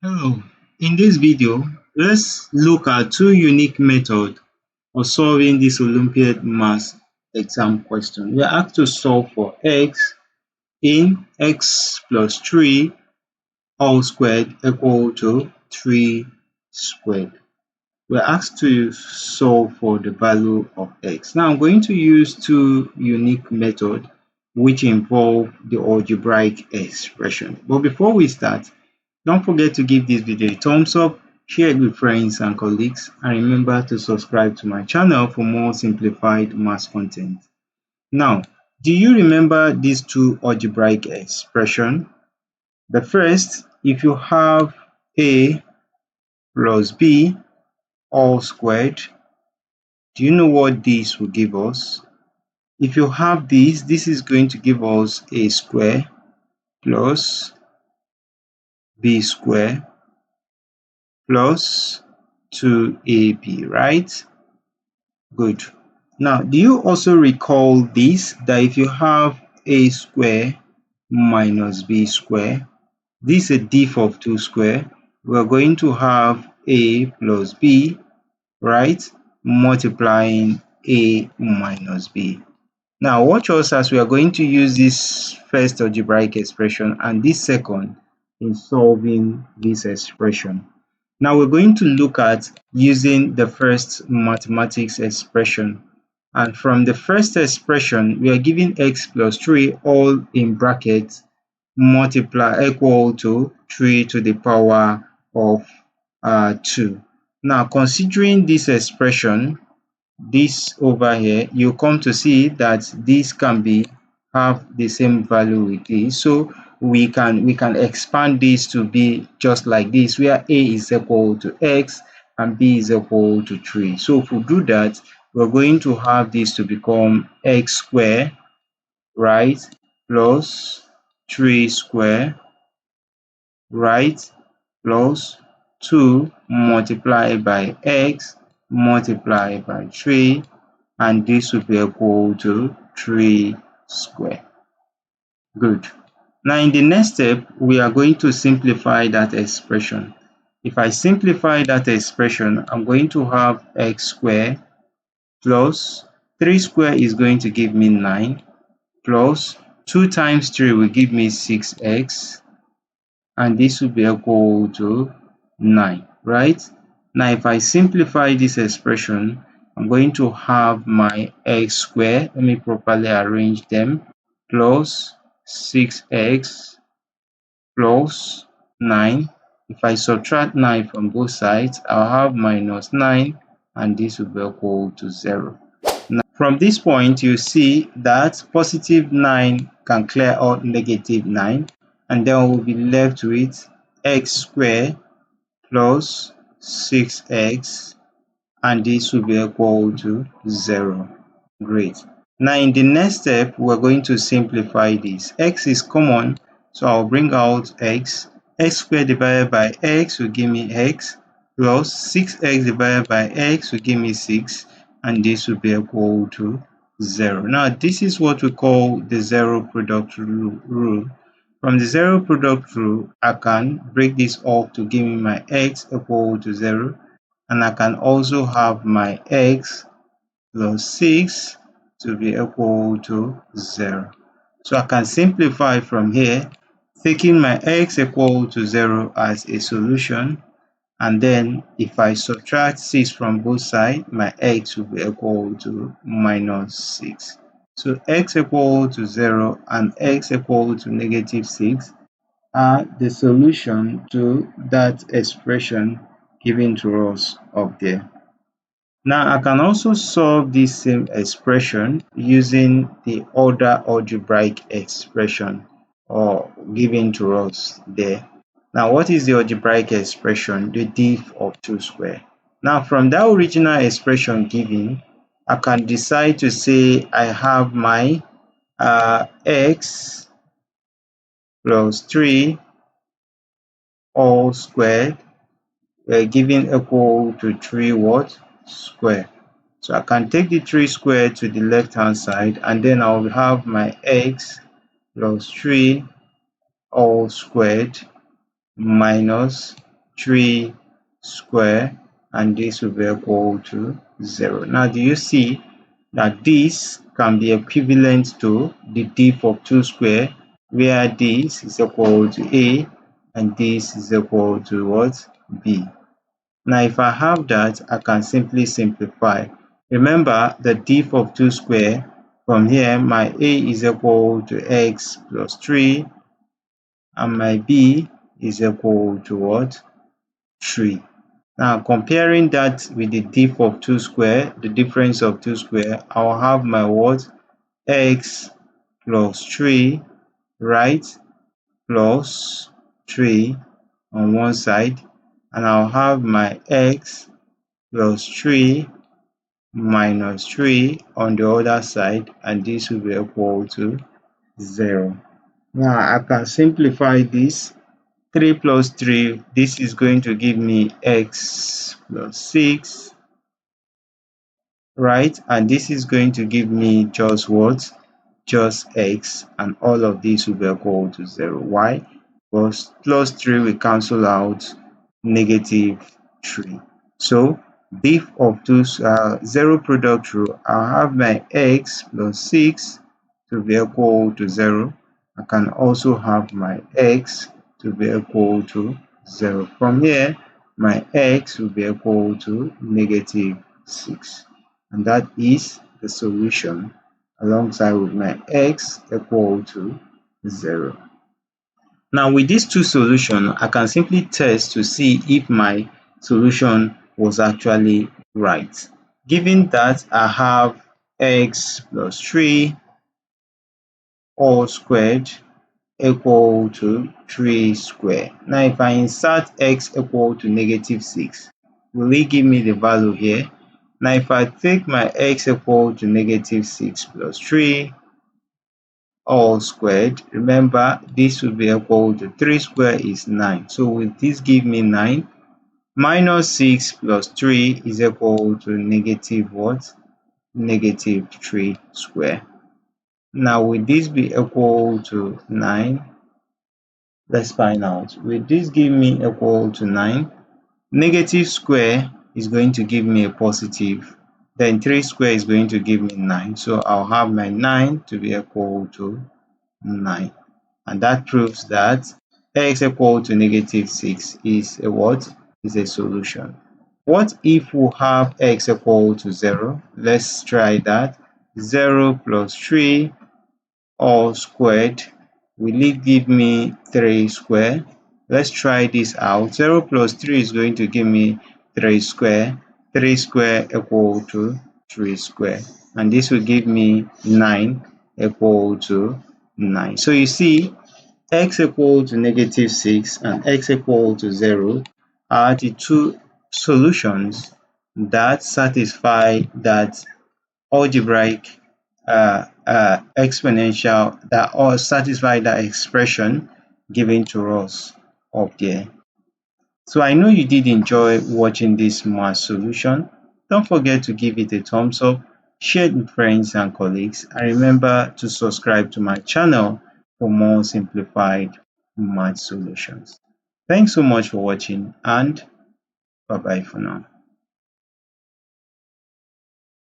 Hello, in this video, let's look at two unique methods of solving this Olympiad math exam question. We are asked to solve for x in x plus 3 all squared equal to 3 squared. We are asked to solve for the value of x. Now I'm going to use two unique methods which involve the algebraic expression. But before we start, don't forget to give this video a thumbs up, share it with friends and colleagues, and remember to subscribe to my channel for more simplified math content. Now, do you remember these two algebraic expressions? The first, if you have a plus b all squared, do you know what this will give us? If you have this is going to give us a square plus b square plus 2ab, right? Good. Now, do you also recall this, that if you have a square minus b square, this is a diff of 2 square, we're going to have a plus b, right, multiplying a minus b. Now, watch us as we are going to use this first algebraic expression and this second in solving this expression. Now we're going to look at using the first mathematics expression. And from the first expression, we are given x plus 3 all in brackets multiply equal to 3 to the power of 2. Now considering this expression, this over here, you come to see that this can be have the same value with this. So we can expand this to be just like this, where a is equal to x and b is equal to 3. So if we do that, we're going to have this to become x squared, right, plus 3 squared, right, plus 2 multiplied by x multiplied by 3, and this will be equal to 3 squared. Good. Now in the next step, we are going to simplify that expression. If I simplify that expression, I'm going to have x squared plus 3 squared is going to give me 9 plus 2 times 3 will give me 6x, and this will be equal to 9, right? Now if I simplify this expression, I'm going to have my x squared, let me properly arrange them, plus 6x plus 9. If I subtract 9 from both sides, I'll have minus 9, and this will be equal to 0. Now, from this point, you see that positive 9 can clear out negative 9, and then we'll be left with x squared plus 6x, and this will be equal to 0. Great. Now in the next step, we're going to simplify this. X is common, so I'll bring out x. X squared divided by x will give me x, plus 6x divided by x will give me 6, and this will be equal to 0. Now this is what we call the zero product rule. From the zero product rule, I can break this off to give me my x equal to 0, and I can also have my x plus 6 to be equal to 0. So I can simplify from here, taking my x equal to 0 as a solution, and then if I subtract 6 from both sides, my x will be equal to minus 6. So x equal to 0 and x equal to negative 6 are the solution to that expression given to us up there. Now I can also solve this same expression using the other algebraic expression or given to us there. Now what is the algebraic expression? The diff of 2 square. Now from that original expression given, I can decide to say I have my x plus 3 all squared given equal to 3 what? Square. So I can take the 3 squared to the left hand side, and then I will have my x plus 3 all squared minus 3 square, and this will be equal to 0. Now, do you see that this can be equivalent to the diff of 2 square, where this is equal to A and this is equal to what? B. Now, if I have that, I can simply simplify. Remember the diff of 2 square. From here, my A is equal to x plus 3, and my B is equal to what? 3. Now, comparing that with the diff of 2 square, the difference of 2 square, I'll have my what? X plus 3, right? Plus 3 on one side, and I'll have my x plus 3 minus 3 on the other side, and this will be equal to 0. Now, I can simplify this. 3 plus 3, this is going to give me x plus 6, right? And this is going to give me just what? Just x, and all of this will be equal to 0. Why? Because plus 3 will cancel out negative 3. So diff of two zero product rule, I'll have my x plus 6 to be equal to 0. I can also have my x to be equal to 0. From here, my x will be equal to negative 6. And that is the solution, alongside with my x equal to 0. Now, with these two solutions, I can simply test to see if my solution was actually right. Given that I have x plus 3 all squared equal to 3 squared. Now, if I insert x equal to negative 6, will it give me the value here? Now, if I take my x equal to negative 6 plus 3 all squared, remember this will be equal to 3 squared is 9. So will this give me 9? Minus 6 plus 3 is equal to negative what? Negative 3 squared. Now, will this be equal to 9? Let's find out. Will this give me equal to 9? Negative square is going to give me a positive. Then 3 square is going to give me 9. So I'll have my 9 to be equal to 9. And that proves that x equal to negative 6 is a what? Is a solution. What if we have x equal to 0? Let's try that. 0 plus 3 all squared. Will it give me 3 square? Let's try this out. 0 plus 3 is going to give me 3 square. 3 square equal to 3 square. And this will give me 9 equal to 9. So you see, x equal to negative 6 and x equal to 0 are the two solutions that satisfy that algebraic exponential, that or satisfy that expression given to us up there. So I know you did enjoy watching this math solution. Don't forget to give it a thumbs up, share it with friends and colleagues, and remember to subscribe to my channel for more simplified math solutions. Thanks so much for watching, and bye bye for now.